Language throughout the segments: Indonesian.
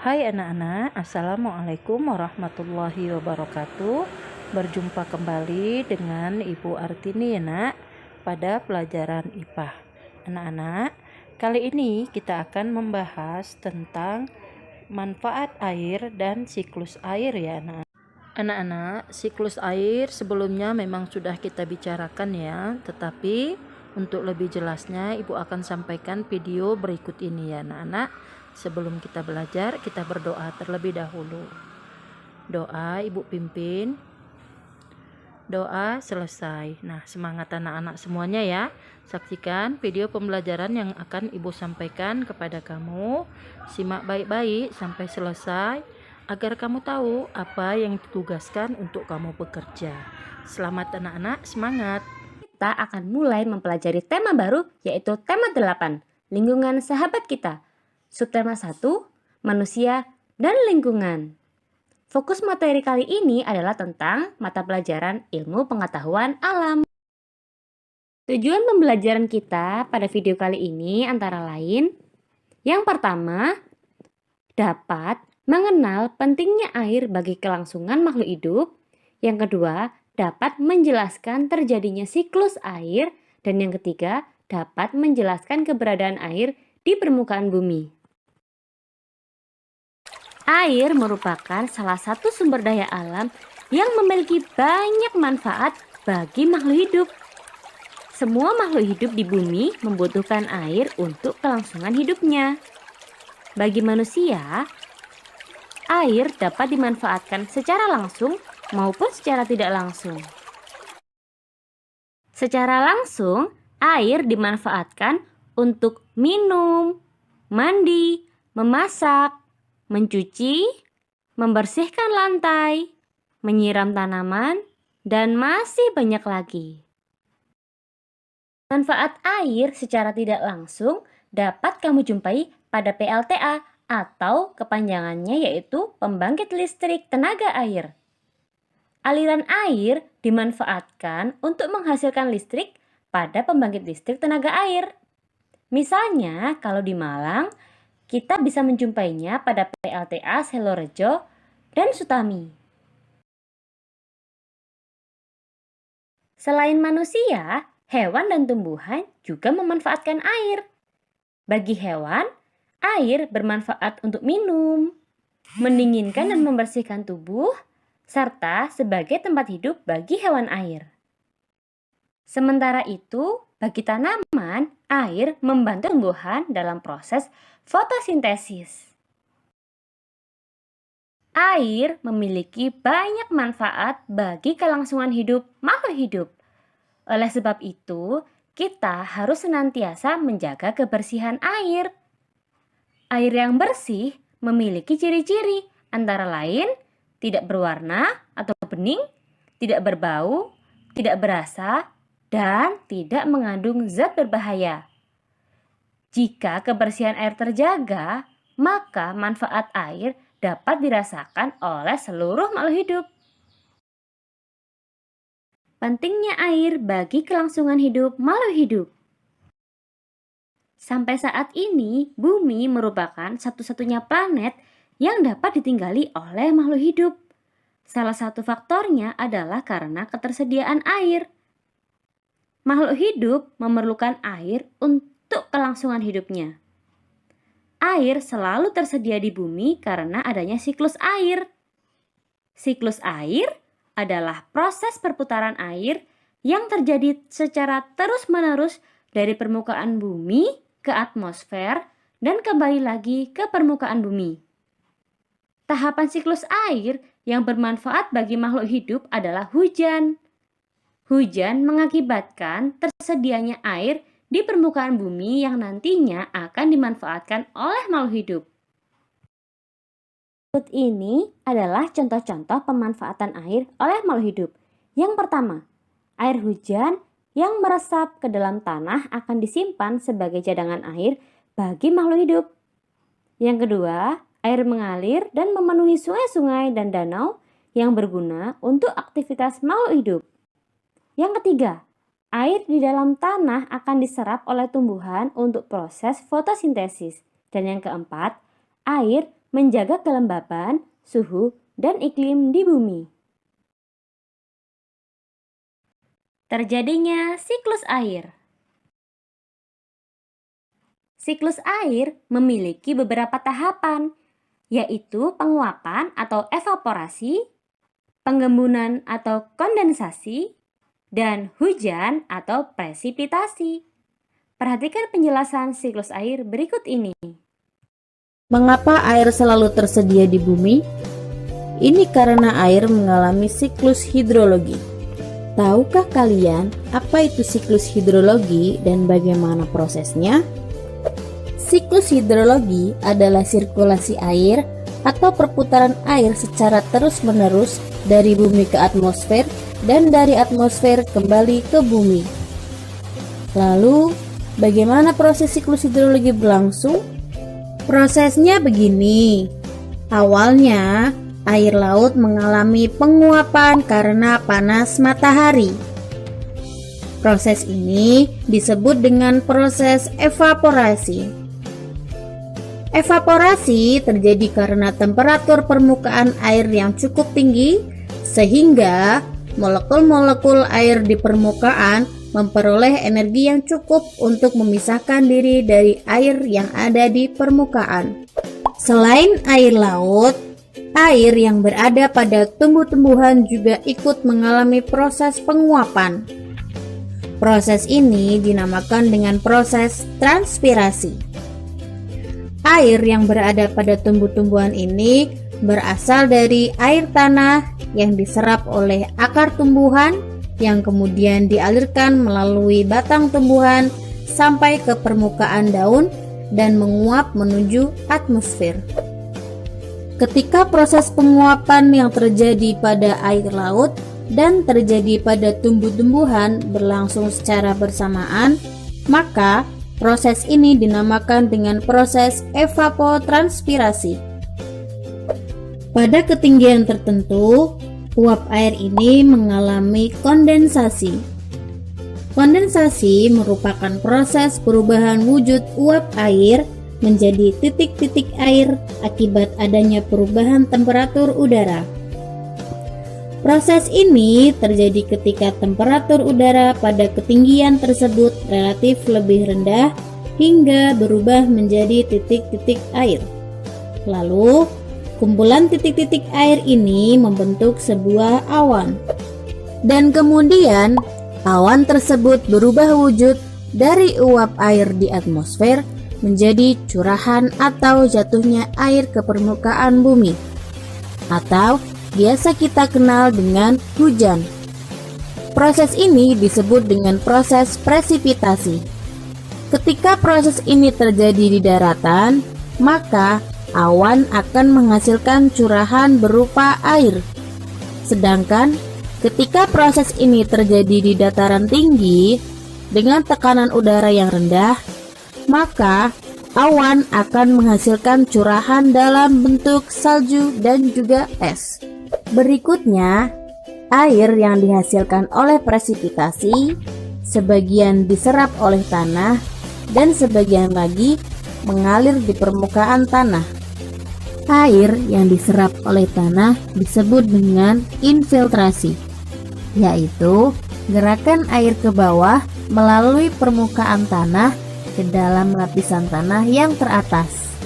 Hai anak-anak, Assalamualaikum warahmatullahi wabarakatuh. Berjumpa kembali dengan Ibu Artini ya nak, pada pelajaran IPA. Anak-anak, kali ini kita akan membahas tentang manfaat air dan siklus air ya anak. Anak-anak, siklus air sebelumnya memang sudah kita bicarakan ya, tetapi untuk lebih jelasnya Ibu akan sampaikan video berikut ini ya anak-anak. Sebelum kita belajar, kita berdoa terlebih dahulu. Doa Ibu pimpin. Doa selesai. Nah, semangat anak-anak semuanya ya. Saksikan video pembelajaran yang akan Ibu sampaikan kepada kamu. Simak baik-baik sampai selesai agar kamu tahu apa yang ditugaskan untuk kamu bekerja. Selamat anak-anak, semangat. Kita akan mulai mempelajari tema baru, yaitu tema 8, lingkungan sahabat kita. Subtema 1, manusia dan lingkungan. Fokus materi kali ini adalah tentang mata pelajaran ilmu pengetahuan alam. Tujuan pembelajaran kita pada video kali ini antara lain, yang pertama, dapat mengenal pentingnya air bagi kelangsungan makhluk hidup. Yang kedua, dapat menjelaskan terjadinya siklus air. Dan yang ketiga, dapat menjelaskan keberadaan air di permukaan bumi. Air merupakan salah satu sumber daya alam yang memiliki banyak manfaat bagi makhluk hidup. Semua makhluk hidup di bumi membutuhkan air untuk kelangsungan hidupnya. Bagi manusia, air dapat dimanfaatkan secara langsung maupun secara tidak langsung. Secara langsung, air dimanfaatkan untuk minum, mandi, memasak, mencuci, membersihkan lantai, menyiram tanaman, dan masih banyak lagi. Manfaat air secara tidak langsung dapat kamu jumpai pada PLTA atau kepanjangannya yaitu pembangkit listrik tenaga air. Aliran air dimanfaatkan untuk menghasilkan listrik pada pembangkit listrik tenaga air. Misalnya kalau di Malang, kita bisa menjumpainya pada PLTA Selorejo dan Sutami. Selain manusia, hewan dan tumbuhan juga memanfaatkan air. Bagi hewan, air bermanfaat untuk minum, mendinginkan dan membersihkan tubuh, serta sebagai tempat hidup bagi hewan air. Sementara itu, bagi tanaman, air membantu tumbuhan dalam proses fotosintesis. Air memiliki banyak manfaat bagi kelangsungan hidup makhluk hidup. Oleh sebab itu, kita harus senantiasa menjaga kebersihan air. Air yang bersih memiliki ciri-ciri, antara lain tidak berwarna atau bening, tidak berbau, tidak berasa, dan tidak mengandung zat berbahaya. Jika kebersihan air terjaga, maka manfaat air dapat dirasakan oleh seluruh makhluk hidup. Pentingnya air bagi kelangsungan hidup makhluk hidup. Sampai saat ini, bumi merupakan satu-satunya planet yang dapat ditinggali oleh makhluk hidup. Salah satu faktornya adalah karena ketersediaan air. Makhluk hidup memerlukan air untuk kelangsungan hidupnya. Air selalu tersedia di bumi karena adanya siklus air. Siklus air adalah proses perputaran air yang terjadi secara terus-menerus dari permukaan bumi ke atmosfer dan kembali lagi ke permukaan bumi. Tahapan siklus air yang bermanfaat bagi makhluk hidup adalah hujan. Hujan mengakibatkan tersedianya air di permukaan bumi yang nantinya akan dimanfaatkan oleh makhluk hidup. Berikut ini adalah contoh-contoh pemanfaatan air oleh makhluk hidup. Yang pertama, air hujan yang meresap ke dalam tanah akan disimpan sebagai cadangan air bagi makhluk hidup. Yang kedua, air mengalir dan memenuhi sungai-sungai dan danau yang berguna untuk aktivitas makhluk hidup. Yang ketiga, air di dalam tanah akan diserap oleh tumbuhan untuk proses fotosintesis. Dan yang keempat, air menjaga kelembapan, suhu, dan iklim di bumi. Terjadinya siklus air. Siklus air memiliki beberapa tahapan, yaitu penguapan atau evaporasi, penggembunan atau kondensasi, dan hujan atau presipitasi. Perhatikan penjelasan siklus air berikut ini. Mengapa air selalu tersedia di bumi? Ini karena air mengalami siklus hidrologi. Tahukah kalian apa itu siklus hidrologi dan bagaimana prosesnya? Siklus hidrologi adalah sirkulasi air atau perputaran air secara terus-menerus dari bumi ke atmosfer dan dari atmosfer kembali ke bumi. Lalu, bagaimana proses siklus hidrologi berlangsung? Prosesnya begini. Awalnya, air laut mengalami penguapan karena panas matahari. Proses ini disebut dengan proses evaporasi. Evaporasi terjadi karena temperatur permukaan air yang cukup tinggi sehingga molekul-molekul air di permukaan memperoleh energi yang cukup untuk memisahkan diri dari air yang ada di permukaan. Selain air laut, air yang berada pada tumbuh-tumbuhan juga ikut mengalami proses penguapan. Proses ini dinamakan dengan proses transpirasi. Air yang berada pada tumbuh-tumbuhan ini berasal dari air tanah yang diserap oleh akar tumbuhan yang kemudian dialirkan melalui batang tumbuhan sampai ke permukaan daun dan menguap menuju atmosfer. Ketika proses penguapan yang terjadi pada air laut dan terjadi pada tumbuh-tumbuhan berlangsung secara bersamaan, maka proses ini dinamakan dengan proses evapotranspirasi. Pada ketinggian tertentu, uap air ini mengalami kondensasi. Kondensasi merupakan proses perubahan wujud uap air menjadi titik-titik air akibat adanya perubahan temperatur udara. Proses ini terjadi ketika temperatur udara pada ketinggian tersebut relatif lebih rendah hingga berubah menjadi titik-titik air. Lalu, kumpulan titik-titik air ini membentuk sebuah awan. Dan kemudian, awan tersebut berubah wujud dari uap air di atmosfer menjadi curahan atau jatuhnya air ke permukaan bumi, atau biasa kita kenal dengan hujan. Proses ini disebut dengan proses presipitasi. Ketika proses ini terjadi di daratan, maka awan akan menghasilkan curahan berupa air. Sedangkan ketika proses ini terjadi di dataran tinggi dengan tekanan udara yang rendah, maka awan akan menghasilkan curahan dalam bentuk salju dan juga es. Berikutnya, air yang dihasilkan oleh presipitasi sebagian diserap oleh tanah dan sebagian lagi mengalir di permukaan tanah. Air yang diserap oleh tanah disebut dengan infiltrasi, yaitu gerakan air ke bawah melalui permukaan tanah ke dalam lapisan tanah yang teratas.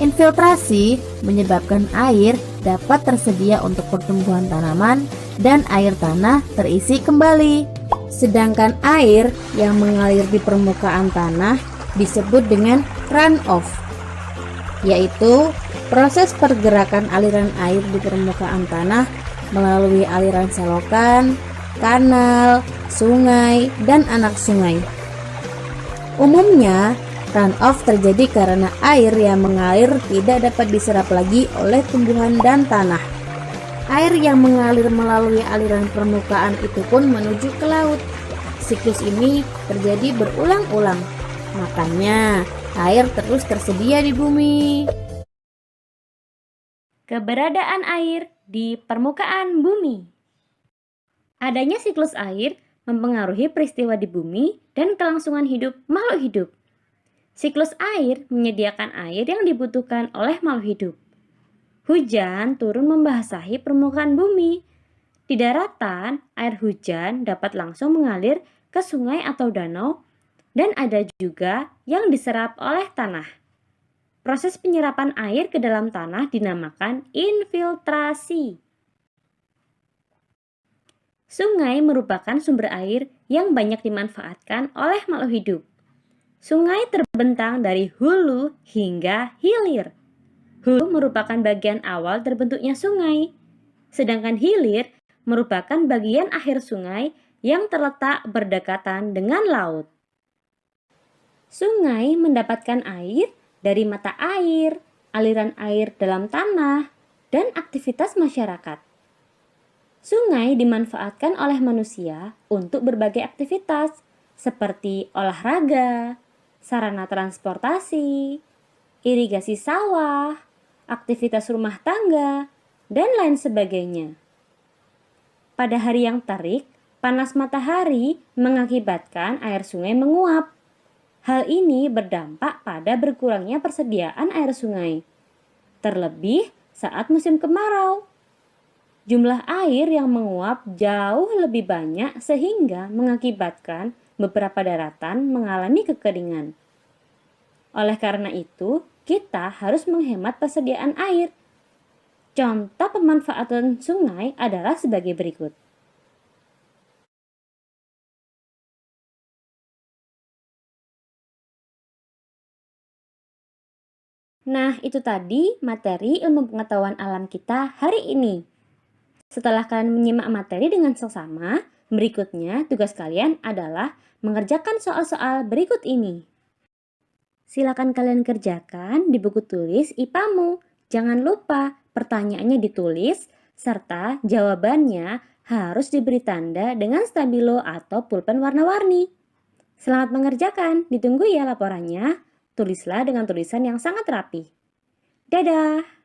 Infiltrasi menyebabkan air dapat tersedia untuk pertumbuhan tanaman dan air tanah terisi kembali. Sedangkan air yang mengalir di permukaan tanah disebut dengan runoff, yaitu proses pergerakan aliran air di permukaan tanah melalui aliran selokan, kanal, sungai, dan anak sungai. Umumnya, runoff terjadi karena air yang mengalir tidak dapat diserap lagi oleh tumbuhan dan tanah. Air yang mengalir melalui aliran permukaan itu pun menuju ke laut. Siklus ini terjadi berulang-ulang. Makanya, air terus tersedia di bumi. Keberadaan air di permukaan bumi. Adanya siklus air mempengaruhi peristiwa di bumi dan kelangsungan hidup makhluk hidup. Siklus air menyediakan air yang dibutuhkan oleh makhluk hidup. Hujan turun membasahi permukaan bumi. Di daratan, air hujan dapat langsung mengalir ke sungai atau danau, dan ada juga yang diserap oleh tanah. Proses penyerapan air ke dalam tanah dinamakan infiltrasi. Sungai merupakan sumber air yang banyak dimanfaatkan oleh makhluk hidup. Sungai terbentang dari hulu hingga hilir. Hulu merupakan bagian awal terbentuknya sungai, sedangkan hilir merupakan bagian akhir sungai yang terletak berdekatan dengan laut. Sungai mendapatkan air dari mata air, aliran air dalam tanah, dan aktivitas masyarakat. Sungai dimanfaatkan oleh manusia untuk berbagai aktivitas seperti olahraga, sarana transportasi, irigasi sawah, aktivitas rumah tangga, dan lain sebagainya. Pada hari yang terik, panas matahari mengakibatkan air sungai menguap. Hal ini berdampak pada berkurangnya persediaan air sungai, terlebih saat musim kemarau. Jumlah air yang menguap jauh lebih banyak sehingga mengakibatkan beberapa daratan mengalami kekeringan. Oleh karena itu, kita harus menghemat persediaan air. Contoh pemanfaatan sungai adalah sebagai berikut. Nah, itu tadi materi ilmu pengetahuan alam kita hari ini. Setelah kalian menyimak materi dengan seksama, berikutnya tugas kalian adalah mengerjakan soal-soal berikut ini. Silakan kalian kerjakan di buku tulis IPA-mu. Jangan lupa pertanyaannya ditulis serta jawabannya harus diberi tanda dengan stabilo atau pulpen warna-warni. Selamat mengerjakan, ditunggu ya laporannya. Tulislah dengan tulisan yang sangat rapi. Dadah!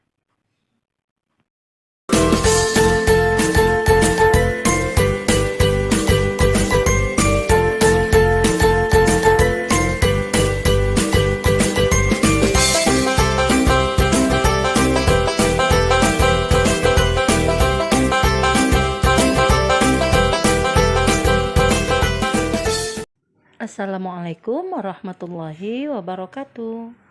Assalamualaikum warahmatullahi wabarakatuh.